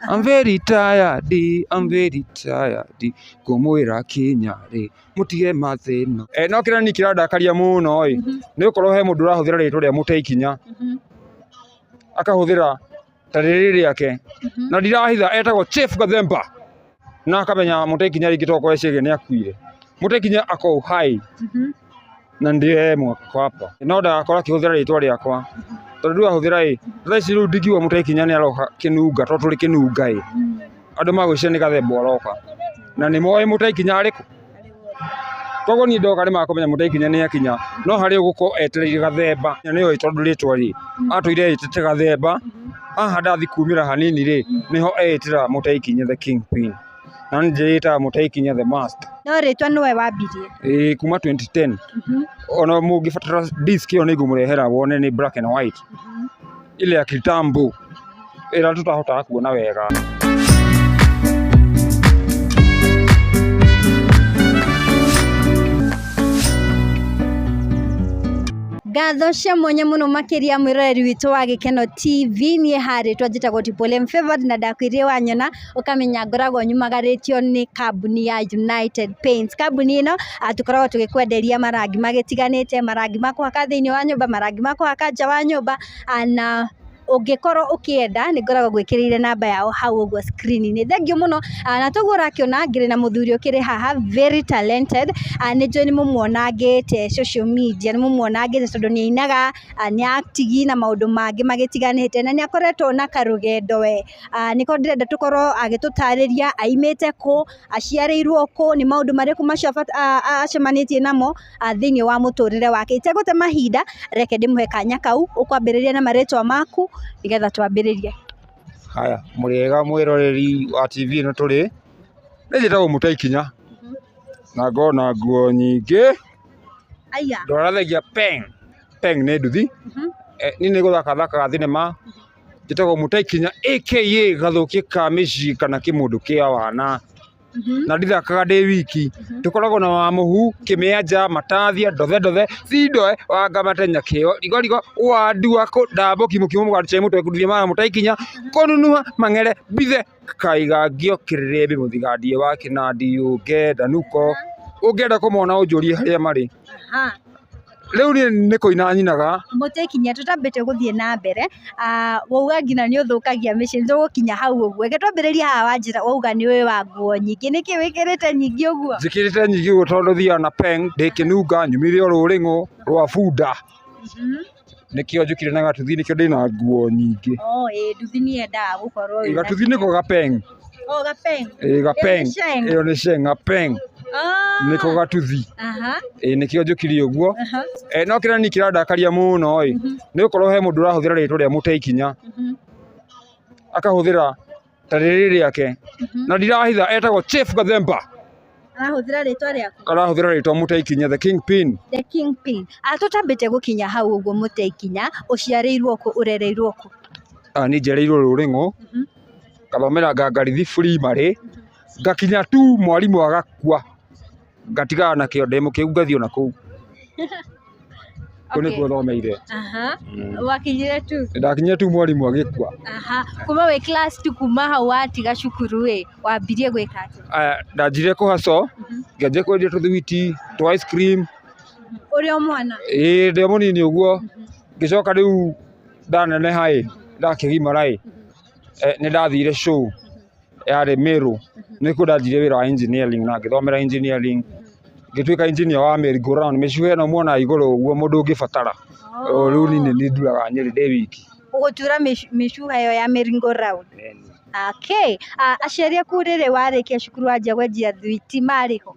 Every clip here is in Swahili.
I'm very tired, I'm very tired. Kumwira Kenya ri mutige mathino. No kira ni kirandakaria muno ni ukorwo he mundu urahuthira ritwa ria Muteikinya akahuthira ta riri riake na ndirahitha etagwo Chief Gathemba na akamenya Muteikinya ringi toko ecege ni akuire. Muteikinya ako hai na ndiye mwako hapa no ndakora kihuthira ritwa riakwa tondu ahuthira thaici riu ndingiuga Muteikinya ni aroka kinunga to turi kinunga andu magwicira ni Gathemba aroka na ni moe Muteikinya ariku koguo ni ndoka ni makumenya Muteikinya ni akinya no hari uguko etereire Gathemba ni oi tondu ritwa ri atuire itete Gathemba haha ndathi kumira hanini ri niho etira Muteikinya the Kingpin na njita Muteikinya the Master no ritwa niwe wambirie kuma 2010 ona mungibatara disc iyo ni ngumurehera wone ni black and white ile ya kitambo ira tutahota kuona wega. Ngatho cia mwanya muno makiria mwiroreri witu wa Gikeno TV nie hari twajitagwo Tipole Favored na ndakwirie wanyona ukamenya ngoragwo nyumagaritio ni kambuni ya United Paints. Kambuni ino atukoragwo tugikwenderia marangi magitiganite, marangi makuhaka thiini wa nyumba, marangi makuhaka nja wa nyumba na ungikorwo ukienda ni ngoragwo gwikirire namba yao hau uguo screen-ini. Thengio muno na toguo urakiona ngiri na muthuri ukiri haha very talented ni jo ni mumuonangite social media, ni mumuonangite tondu ni ainaga ni acting na maundu mangi magitiganite na ni akoretwo na karugendo we niko ndirenda tukorwo agitutariria aimite ku, aciarirwo ku, ni maundu mariku macio acemanitie namo thiini wa muturire wake. Itegute mahinda reke ndimuhe kanya kau ukwambiriria na maritwa maku nigetha twambiririe. Haya muriega mwiroreri wa TV ino turi ni njitagwo Muteikinya na ngona nguo nyingi aya ndorathagia peng ni nduthi ni ni guthaka thinema njitagwo Muteikinya aka gathuki ka mici kana kimundu kia wana na ndithakaga ndi wiki tukoragwo na wa muhu kimianja matathia ndothe cindo wangamatenya kio rigo wandua ko ndambo kimukimu mugache mutwe kuthia mara Muteikinya konunuha mang'ere bithe kaigangio kirembe muthigandie wa Kinandi ungenda nuko ungenda kumona unjurie haria mari riu ni kuina nyinaga Muteikinya tutambite guthie na mbere wauga ngina ni uthukagia mici tugukinya hau uguo twambiriria haha wanjira wauga ni we wa nguo nyingi niki wikirite nyingi uguo njikirite nyingi uguo tondu thia na peng ndikinunga nyumire ruringo rwa bunda nikio njukire na gatuthi nikio ndina nguo nyingi nduthi ni endaga gukorwo gatuthi niko gapeng gapeng gapeng iyo ni sheng gapeng niko gatuthi nikio njukire uguo no kira ni kirandakaria muno ni ukorwo he mundu urahuthira ritwa ria Muteikinya akahuthira ta riri riake na ndirahitha etagwo Chief Gathemba arahuthira ritwa riaku arahuthira ritwa Muteikinya the Kingpin tutambite gukinya hau uguo Muteikinya uciarirwo ku urereirwo ku ni njereirwo ruringo kathomera ngangarithi free mari ngakinya tu mwarimu agakua ngatigana na kio ndemo kiu ngathio na kuu kone kwa thomeire wakinyire tu ndakinyire tu mwarimu agikua kuma we class tu kuma hau watiga cukuru wambirie gwika ati ndanjire kuhaco ngeje kwendia tuthwiti tu ice cream uri o mwana ndi munini uguo ngicoka riu ndaneneha ndakigimara ni ndathire show yari Meru niko ndanjire wira wa engineering na ngithomera engineering ngituika engineer wa merry go round meciwe na muona iguru uguo mundu ungibatara riu nini ni nduraga Nyeri ndi wiki ugutura micuha iyo ya merry go round aciari aku riri warikia cukuru wajia gwenjia thwiti mariho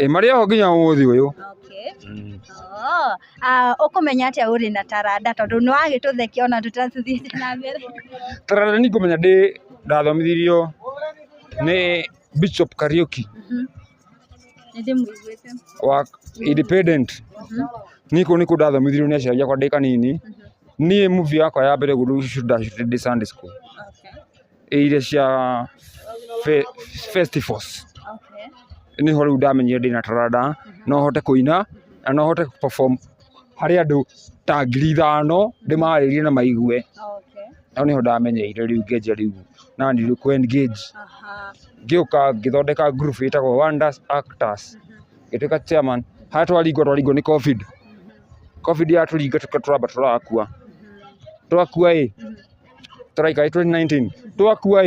mari ho nginya umuthi uyu ukumenya atia uri na taranda tondu ni wagituthekia ona tutatuthiite na mbere taranda ni kumenya ndi ndathomithirio ni Bishop Kariuki wa independent niko ndathomithirio ni aciari akwa ndi kanini ni movie yakwa ya mbere gudu Sunday school ile cia festivals ni ho riu ndamenyire ndi na taranda no hote kuina na no hote perform hari andu ta 5,000 ndimaririe na maigue no niho ndamenyeire riu ngeja riu na ndi ku engage ngĩũka ngĩthondeka group ĩtagwo Wonders Actors ngĩtuĩka chairman twaringwo nĩ covid yatũringa tũramba tũrakua tũraika 2019 twakua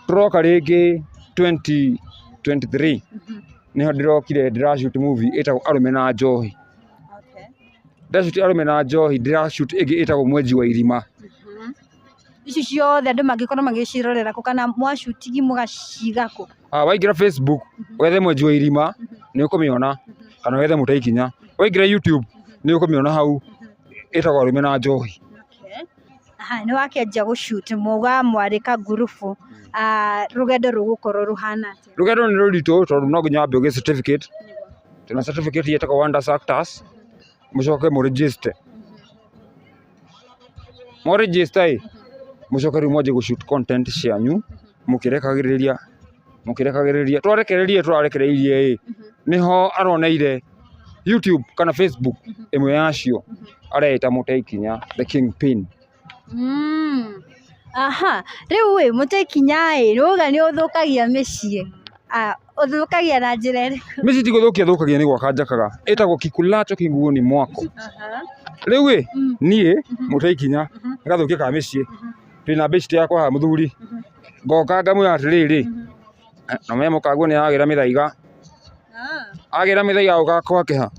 tũroka rĩngĩ 2023 niho ndĩrokire ndĩrashoot movie ĩtagwo Arũme na Njohi. Ndĩrashoot Arũme na Njohi, ndĩrashoot ĩngĩ ĩtagwo Mwenji wa Irima. Ici ciothe andũ mangĩkorwo magĩcirorera kũ kana mwashutigi mũgaciga kũ? Waingĩra Facebook wethe Mwenji wa Irima nĩ ũkũmĩona, kana wethe Mũtei Kinya. Waingĩra YouTube nĩ ũkũmĩona hau ĩtagwo Arũme na Njohi. Nĩ wakĩanjia gũshoot muga mwarĩka ngurubu, rũgendo rũgũkorwo rũhana atĩa? Rũgendo nĩ rũritũ tondũ no nginya wambe ũgĩe certificate. Tuna certificate ĩtagwo Wonders Actors, mũcoke mũregister. Mũregister mũcoke rĩu mwanjie gũshoot content cianyu mũkĩrekagĩrĩria twarekereirie niho aroneire YouTube kana Facebook ĩmwe yacio areita Mũtei Kinya the Kingpin. Rĩu Mũtei Kinya rũga nĩ ũthũkagia mĩciĩ, ũthũkagia na njĩra ĩrĩkũ? Mĩciĩ ti gũthũkagia nĩ gwaka njakaga, ĩtagwo kikulacho kiguoni mwako. Rĩu niĩ Mũtei Kinya ngathũkia ka mĩciĩ twĩna best yakwa ha mũthuri ngoka ngamwĩra atĩrĩrĩ na mwe mũkaguo nĩ agĩra mĩthaiga agĩra mĩthaiga ũgakwa kĩha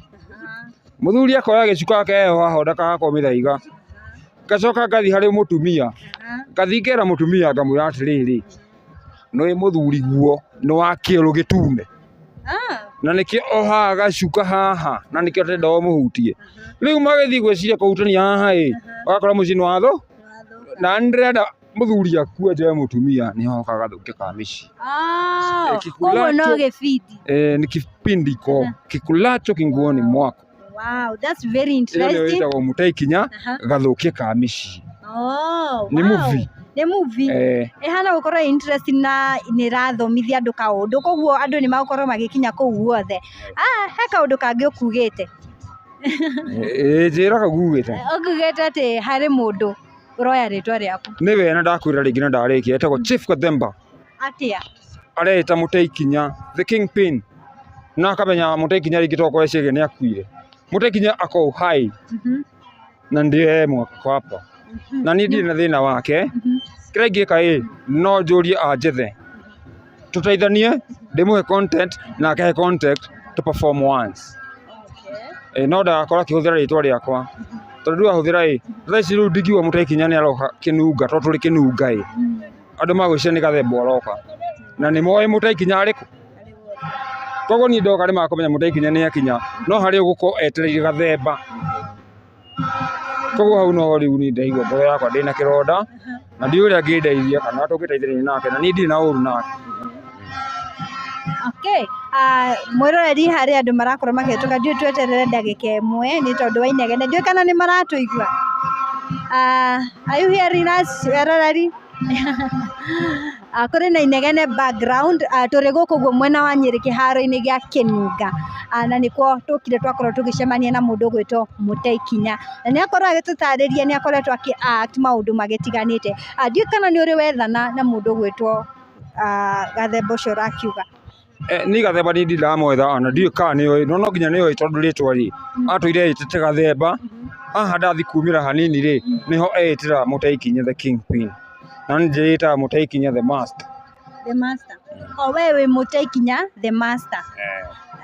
mũthuri akoya gĩcuka keho ahonda gakwa mĩthaiga ngacoka ngathi harĩ mũtumia ngathingĩra mũtumia ngamwĩra atĩrĩrĩ nĩ mũthuri guo nĩ wa kĩero gĩtune na nĩkĩo ohaga gacuka haha na nĩkĩo ndĩrenda mũhutie. Rĩu magĩthiĩ gwĩciria kũhutania haha ũgakora mũciĩ nĩ watho na ndĩrenda mũthuri akue njoe mũtumia nĩho okaga gathũkia ka mĩciĩ. Koguo no gĩbindi? Nĩ kĩbindi ko kikulacho kiguoni mwako. Wow, that's very interesting. Ĩtagwo Mũtei Kinya gathũkia ka mĩciĩ. Nĩ movie. Nĩ movie. Ĩhana gũkorwo interesting na nĩ ĩrathomithia andũ kaũndũ, koguo andũ nĩ magũkorwo magĩkinya kũu guothe. He kaũndũ kangĩ ũkugĩte? Njĩra kagugĩte. Ũkugĩte atĩ harĩ mũndũ ũroya rĩtwa rĩaku? Nĩwe na ndakwĩra rĩngĩ na ndarĩkia, ĩtagwo Chief Gathemba. Atĩa? Areita Mũtei Kinya the Kingpin na akamenya Mũtei Kinya rĩngĩ tokorwo eciria nĩ akuire. Mũtei Kinya ako hai na ndiye mwako hapa na niĩ ndirĩ na thĩna wake. Kĩrĩa ingĩka no njũrie anjethe tũteithanie, ndĩmũhe content na akahe content to perform once. No ndagakorwo akĩhũthĩra rĩtwa rĩakwa tondũ rĩu ahũthĩra thaa ici rĩu ndingiuga Mũtei Kinya nĩ aroka kĩnunga tondũ tũrĩ kĩnunga andũ magwĩciria nĩ Gathemba aroka na nĩ moĩ Mũtei Kinya arĩkũ. Koguo niĩ ndoka nĩ makũmenya Mũtei Kinya nĩ akinya, no harĩ ũgũkorwo etereire Gathemba. Koguo hau no rĩu niĩ ndaigua ngoro yakwa ndĩna kĩronda na ndiũĩ ũrĩa angĩndeithia kana tũngĩteithĩrĩria nake na niĩ ndirĩ na ũru nake. Mwĩroreri harĩ andũ marakorwo makĩhetũka, ndiũĩ tweterere ndagĩka ĩmwe nĩ tondũ wa inegene, ndiũĩ kana nĩ maratũigua. Are you hearing us eroreri? Kũrĩ na inegene background, tũrĩ gũkũ guo mwena wa Nyĩrĩ kĩharo-inĩ gĩa Kĩnunga na nĩkuo tũkire twakorwo tũgĩcemania na mũndũ ũgwĩtwo Mũtei Kinya na nĩ akorwo agĩtũtarĩria, nĩ akoretwo akĩ-act maũndũ magĩtiganĩte. Ndiũĩ kana nĩ ũrĩ wethana na mũndũ ũgwĩtwo Gathemba ũcio ũrakiuga? Niĩ Gathemba niĩ ndiramwetha ona ndiũĩ kana nĩoĩ, no nginya nĩoĩ tondũ rĩtwa atũire etĩte Gathemba. Haha ndathi kumĩra hanini nĩho etĩra Mũtei Kinya the Kingpin na njĩta Mũtei Kinya the Master. The Master. We wĩ Mũtei Kinya the Master.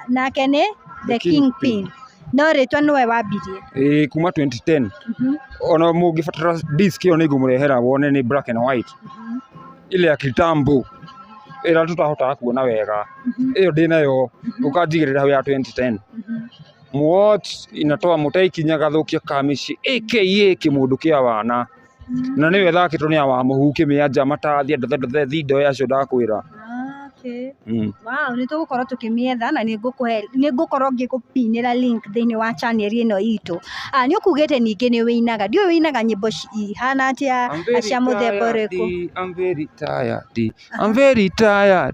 Nake nĩ the Kingpin. No rĩtwa nĩwe wambirie? Kuma 2010. Ona mũngĩbatara disc ĩyo nĩngũmũrehera wone nĩ black and white. Ile ya kitambo ĩrĩa tũtahotaga kuona wega. Ĩyo ndĩnayo ũkanjigĩrĩra hau ya 2010. What inatoa Mũtei Kinya gathũkia ka mĩciĩ aka kĩmũndũ kĩa wana na nĩwe thakĩtwo nĩ wa mũhu kĩmĩanja matathi ndothe thindo yacio ndakwĩra. Wow, nĩ tũgũkorwo tũkĩmĩetha na nĩ ngũkorwo ngĩkũpinĩra link thĩinĩ wa channel ĩno itũ. Nĩ ũkugĩte ningĩ nĩ wĩinaga, ndiũĩ wĩinaga nyĩmbo ihana atĩa cia mũthemba ũrĩkũ? I'm very tired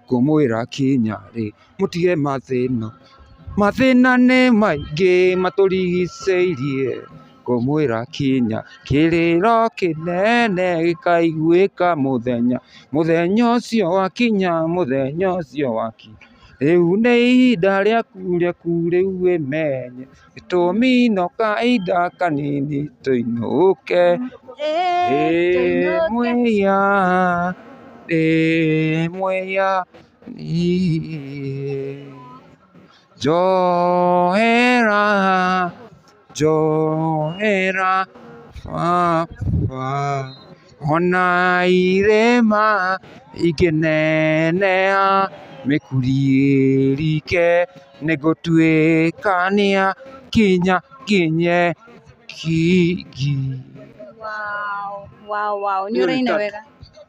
ngũmwĩra Kinya mũtige mathĩna nĩ maingĩ matũrigicĩirie ngũmwĩra kinya kĩrĩro kĩnene gĩkaiguĩka mũthenya ũcio wakinya mũthenya ũcio wakinya rĩu nĩ ihinda rĩaku rĩu wĩmenye gĩtũmi no kahinda kanini tũinũke mwĩya njohera baba ona irĩma ingĩneneha mĩkuri ĩrike nĩngũtuĩkania kinye kingi. Wow, nĩ ũraina wega.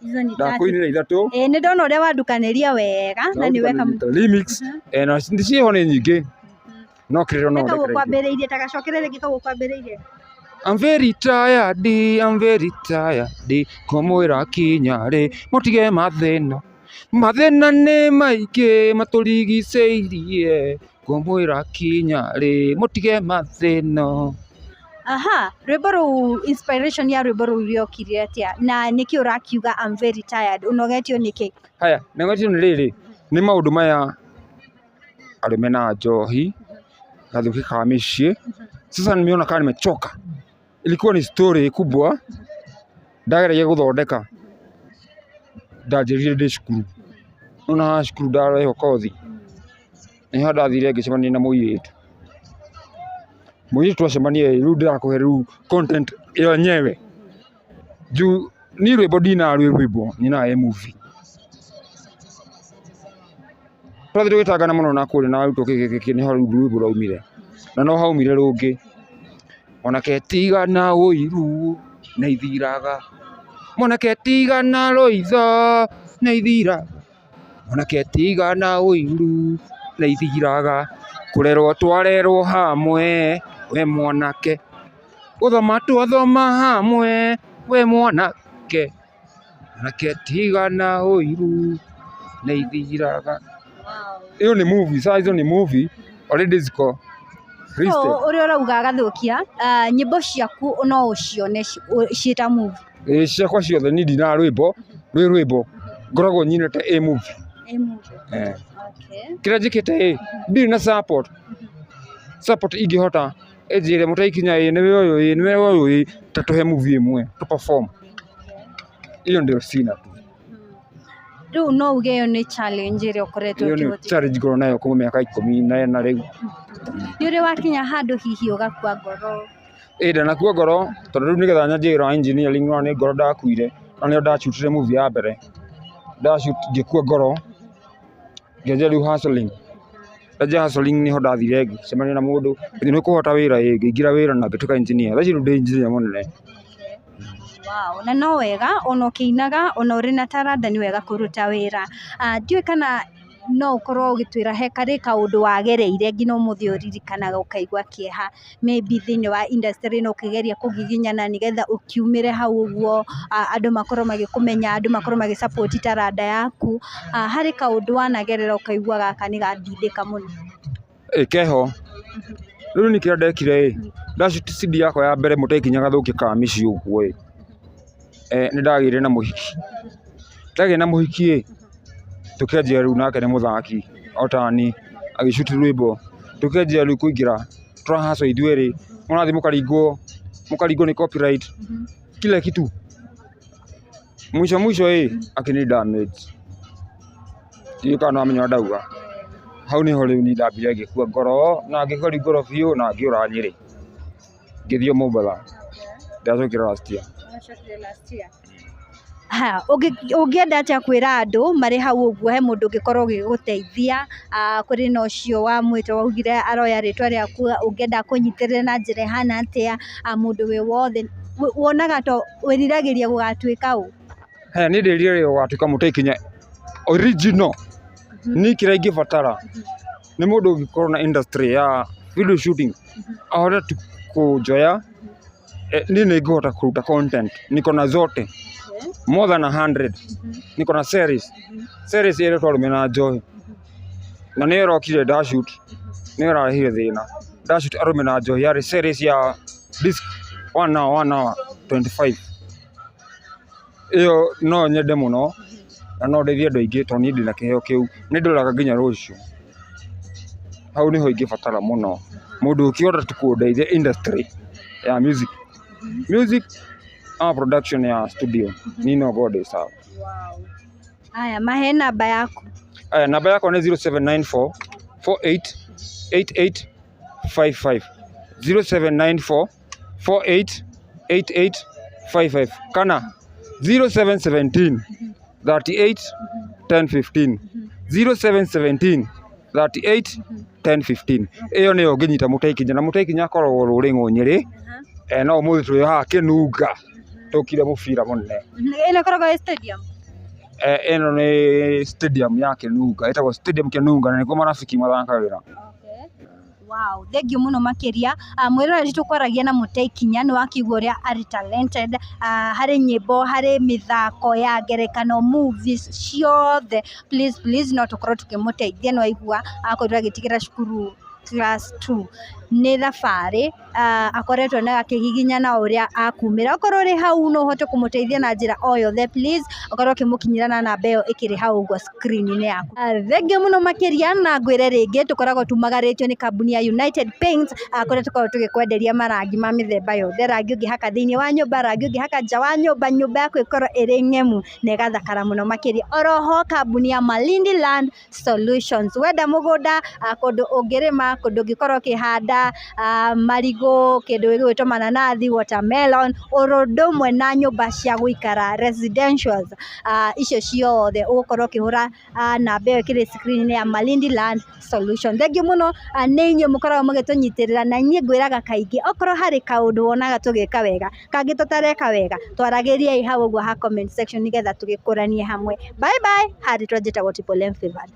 Ndakwĩnĩra ithatũ. Nĩ ndona ũrĩa wandukanĩria wega na nĩ weka remix na ciĩho nĩ nyingĩ no kĩrĩro no ndekere kwambĩrĩirie ta gacokerere gĩkagwo kwambĩrĩirie. I'm very tired ngũmwĩra kinya rĩ mũtige mathĩna nĩ maingĩ matũrigicĩirie ngũmwĩra kinya rĩ mũtige mathĩna. Rwĩmbo rũu inspiration ya rwĩmbo rũu rĩokire atĩa na nĩkĩ ũrakiuga I'm very tired ũnogetio nĩkĩ? Haya nogetio nĩ rĩrĩ nĩ maũndũ maya arũme na njohi gathuki ka mĩciĩ sasa nimeona kama nimechoka. Ilikuwa ni story kubwa ndageragia gũthondeka ndanjĩrire ndĩ cukuru nona cukuru ndareho kothi nĩho ndathire ngĩcemania na mũirĩtu twacemania rĩu ndĩrakũhe rĩu content yenyewe juu ni rwĩmbo ndinarĩ rwĩmbo nyina movie twathi tũgĩtangana mũno na kũrĩ na arutwo gĩkĩ nĩho rĩu rwĩmbo raumire na no haumire rũngĩ mwanake tigana ũiru nĩ ithiraga mwanake tigana rũitho nĩ ithiraga mwanake tigana ũiru nĩ ithiraga kũrerwo twarerwo hamwe we mwanake gũthoma twathoma hamwe we mwanake mwanake tigana ũiru nĩ ithiraga. Hiyo ni movie, sasa hizo ni movie already ziko listed. Ũrĩa ũrauga Gathukia nyĩmbo ciaku no ũcione ciĩta movie? Ciakwa ciothe ni ndina rwĩmbo ngoragwo nyinĩte movie. Okay. Kĩrĩa njĩkĩte ndirĩ na support ingĩhota ĩnjĩre Mũtaikinya nĩwe ũyũ ta tũhe movie ĩmwe tu perform. Hiyo ndio sina tu. Rĩu no uge ĩyo nĩ challenge ĩrĩa ũkoretwo ũkĩhũthĩra? Hiyo ni challenge ngorwo nayo kuma mĩaka 14 rĩu. Nĩ ũrĩ wakinya handũ hihi ũgakua ngoro? Ndanakua ngoro tondũ rĩu nĩgetha nyanjie wĩra wa engineering no nĩ ngoro ndakuire na nĩyo ndashutire movie ya mbere ngĩkua ngoro ngĩanjia rĩu hustling. Ndanjia hustling nĩho ndathire ngĩcemania na mũndũ nĩ kũhota wĩra ngĩingĩra wĩra na ngĩtuĩka engineer. Thaci rĩu ndĩ engineer mũnene. Wow, na no wega ona ũkĩinaga ona ũrĩ na taranda nĩ wega kũruta wĩra. Ndiũĩ kana no ũkorwo ũgĩtwĩra he karĩ kaũndũ wagereire nginya ũmũthĩ ũririkanaga ũkaigua kĩeha maybe thĩinĩ wa industry no ũkĩgeria kũgiginyana nĩgetha ũkiumĩre hau ũguo andũ makorwo magĩkũmenya andũ makorwo magĩ support taranda yaku harĩ kaũndũ wanagerera ũkaigua gaka nĩ gandindĩka mũno? Keho rĩu nĩ kĩrĩa ndekire ndashuti CD yakwa ya mbere Mũtaikinya Gathukia ka mĩciĩ ũguo nĩ ndagĩire na mũhiki. Ndagĩire na mũhiki tũkĩanjia rĩu nake nĩ mũthaki otani agĩshuti rwĩmbo tũkĩanjia rĩu kũingĩra tũrahaco ithuerĩ mũrathiĩ mũkaringwo nĩ copyright kila kitu mwisho akĩnĩ damage ndiũĩ kana amenya ndauga hau nĩho rĩu niĩ ndambire ngĩkua ngoro na ngĩkori ngoro biũ na ngĩũra Nyĩrĩ ngĩthiĩ Mombatha ndacokire last year. Ũngĩenda atĩa kwĩra andũ marĩ hau ũguo he mũndũ ũngĩkorwo ũgĩgũteithia kũrĩ na ũcio wa mwĩto waugire aroya rĩtwa rĩaku ũngĩenda kũnyitĩrĩra na njĩra ĩhana atĩa mũndũ wĩ wothe wonaga to wĩriragĩria gũgatuĩka ũ? Niĩ ndĩriragĩria gũgatuĩka Mũtaikinya original. Niĩ kĩrĩa ingĩbatara nĩ mũndũ ũngĩkorwo na industry ya video shooting ahote tu kũnjoya niĩ nĩngũhota kũruta content niko na zote more than 100 niko na series ĩrĩa twarũme na njohi na nĩ ĩrokire ndashoot nĩ ĩrarehire thĩna ndashoot arũme na njohi yarĩ series ya disc 1 hour 25. Iyo no nyende muno na no ndeithie andũ aingĩ tondũ niĩ ndĩ na kĩheo kĩu nĩ ndoraga nginya rũciũ. Hau niho ingĩbatara muno mũndũ ũkĩhota tu kũndeithia industry ya music production ya studio ni no God is out. Aya, mahe namba yaku. Aya, namba yako ni 0794 488855 0794 488855 kana 0717 38 1015 0717 38 1015. Iyo nĩyo ngĩnyita Mũteikinya na Mũteikinya akoragwo Rũrĩng'ũ Nyĩrĩ. No mũthĩ tũrĩ haha Kĩnunga tũkire mũbira mũnene. Ĩno ĩkoragwo stadium? Ĩno nĩ stadium ya Kĩnunga, ĩtagwo stadium Kĩnunga na nĩkuo marafiki mathakagĩra. Wow, thengiũ mũno makĩria. Mwĩroreri tũkwaragia na Mũteikinya nĩ wakĩigua ũrĩa arĩ talented harĩ nyĩmbo, harĩ mĩthako ya ngerekano, movies ciothe. Please no tũkorwo tũkĩmũteithia. Nĩ waigua akorirwo agĩtigĩra cukuru class 2 nĩ thabarĩ akoretwo na akĩhihinya na ũrĩa akumĩra. Okorwo ũrĩ hau no ũhote kũmũteithia na njĩra o yothe, please okorwo ũkĩmũkinyĩra na namba ĩyo ĩkĩrĩ hau ũguo screen-inĩ yaku. Thengiũ mũno makĩria na ngwĩre rĩngĩ tũkoragwo tumagarĩtio nĩ kambuni ya United Paints kũrĩa tũkoragwo tũgĩkwenderia marangi ma mĩthemba yothe. Rangi ũngĩhaka thĩinĩ wa nyũmba, rangi ũngĩhaka nja wa nyũmba, nyũmba yaku ĩkorwo ĩrĩ ng'emu na ĩgathakara mũno makĩria. Oroho kambuni ya Malindi Land Solutions, wenda mũgũnda, kũndũ ũngĩrĩma, kũndũ ũngĩkorwo ũkĩhanda marigũ, kĩndũ gĩgwĩtwo mananathi, watermelon, ũndũ ũmwe na nyũmba cia gũikara residentials, icio ciothe ũgũkorwo ũkĩhũra namba ĩyo ĩkĩrĩ screen-inĩ ya Malindi Land Solution. Thengiũ mũno nĩ inyuĩ mũkoragwo mũgĩtũnyitĩrĩra na niĩ ngwĩraga kaingĩ okorwo harĩ kaũndũ wonaga tũgĩka wega, kangĩ tũtareka wega, twaragĩriai hau ũguo ha comment section nĩgetha tũgĩkũranie hamwe. Bye bye, harĩ twanjĩtagwo Triple M Favored.